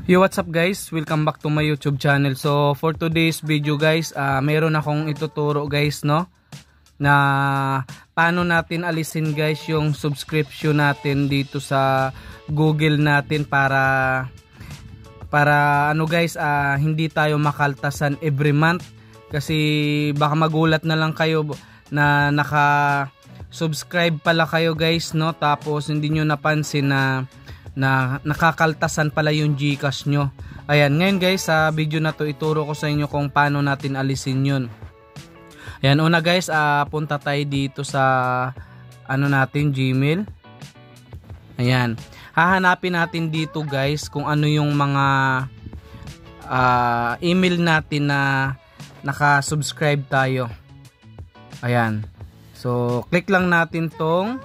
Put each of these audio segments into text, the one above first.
Yo, what's up guys? Welcome back to my YouTube channel. So for today's video guys, meron akong ituturo guys, no, na paano natin alisin guys yung subscription natin dito sa Google natin para ano guys, hindi tayo makaltasan every month. Kasi baka magulat na lang kayo na naka-subscribe pala kayo guys, no, tapos hindi nyo napansin na nakakaltasan pala yung GCash nyo. Ayan, ngayon guys, sa video na to ituro ko sa inyo kung paano natin alisin yun. Ayan, una guys, punta tayo dito sa ano natin, Gmail. Ayan, hahanapin natin dito guys kung ano yung mga email natin na naka-subscribe tayo. Ayan, so click lang natin tong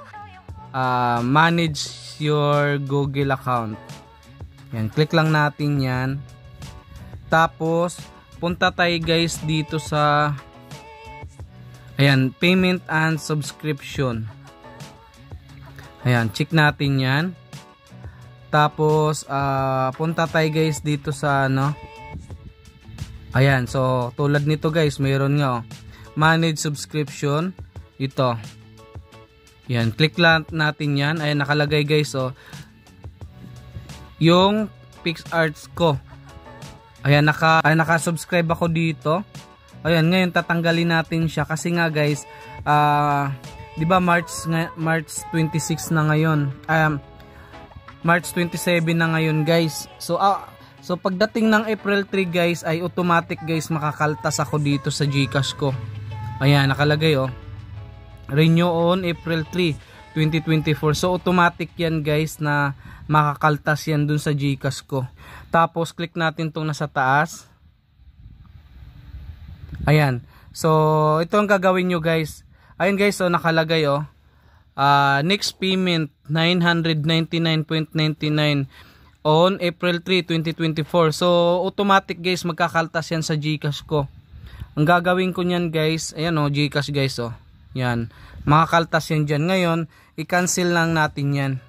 manage your Google account. Yan, click lang natin yan. Tapos punta tayo guys dito sa ayan, payment and subscription. Ayan, check natin yan. Tapos punta tayo guys dito sa ano. Ayan, so tulad nito guys, mayroon nga manage subscription. Ito. Yan, click lang natin yan. Ayan, nakalagay guys, yung PixArts ko. Ayan, naka-subscribe ako dito. Ayan, ngayon tatanggalin natin siya kasi nga guys, di ba March 26 na ngayon. March 27 na ngayon guys. So pagdating ng April 3 guys ay automatic guys makakaltas ako dito sa GCash ko. Ayan, nakalagay renew on April 3, 2024. So automatic yan guys na makakaltas yan dun sa GCash ko. Tapos click natin tong nasa taas. Ayan. So ito ang gagawin nyo guys. Ayan guys, nakalagay next payment 999.99 on April 3, 2024. So automatic guys magkakaltas yan sa GCash ko. Ang gagawin ko niyan guys, ayan GCash guys yan, makakaltas yan dyan. Ngayon, i-cancel lang natin yan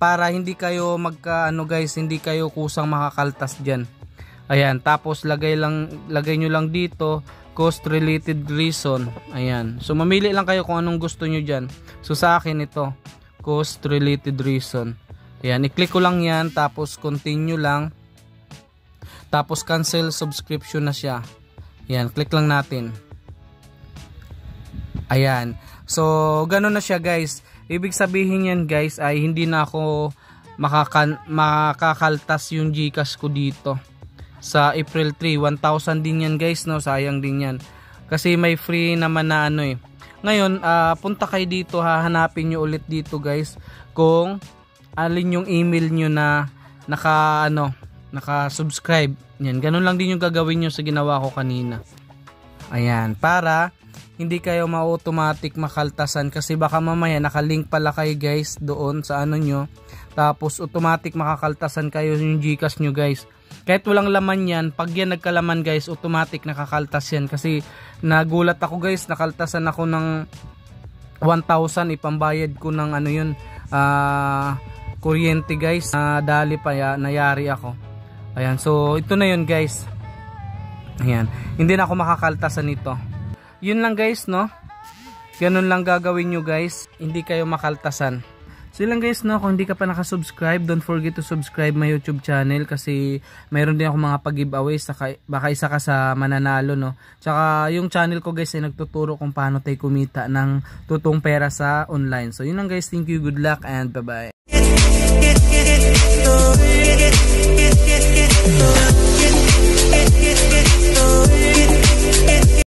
para hindi kayo hindi kayo kusang makakaltas dyan. Ayan, tapos lagay nyo lang dito cost related reason. Ayan, so mamili lang kayo kung anong gusto nyo dyan. So sa akin ito, cost related reason. Ayan, i-click ko lang yan, tapos continue lang, tapos cancel subscription na siya. Ayan, click lang natin. Ayan. So, gano'n na siya guys. Ibig sabihin yan guys ay hindi na ako makakaltas yung GCash ko dito. Sa April 3, 1,000 din yan guys, no? Sayang din yan. Kasi may free naman na Ngayon, punta kayo dito, hahanapin nyo ulit dito guys kung alin yung email nyo na naka-subscribe. Yan, ganun lang din yung gagawin nyo sa ginawa ko kanina. Ayan, para hindi kayo ma-automatic makaltasan kasi baka mamaya nakalink pala kayo guys doon sa nyo, tapos automatic makakaltasan kayo yung GCash nyo guys. Kahit walang laman yan, pag yan nagkalaman guys, automatic nakakaltas yan. Kasi nagulat ako guys, nakaltasan ako ng 1,000, ipambayad ko ng kuryente guys, dali pa nayari ako. Ayan, so ito na yun guys. Ayan, hindi na ako makakaltasan nito. Yun lang guys, no? Ganun lang gagawin nyo guys, hindi kayo makaltasan. So yun lang guys, no? Kung hindi ka pa nakasubscribe, don't forget to subscribe my YouTube channel kasi mayroon din ako mga pag-giveaways, baka isa ka sa mananalo, no? Tsaka yung channel ko guys ay nagtuturo kung paano tayo kumita ng totoong pera sa online. So yun lang guys, thank you, good luck and bye bye.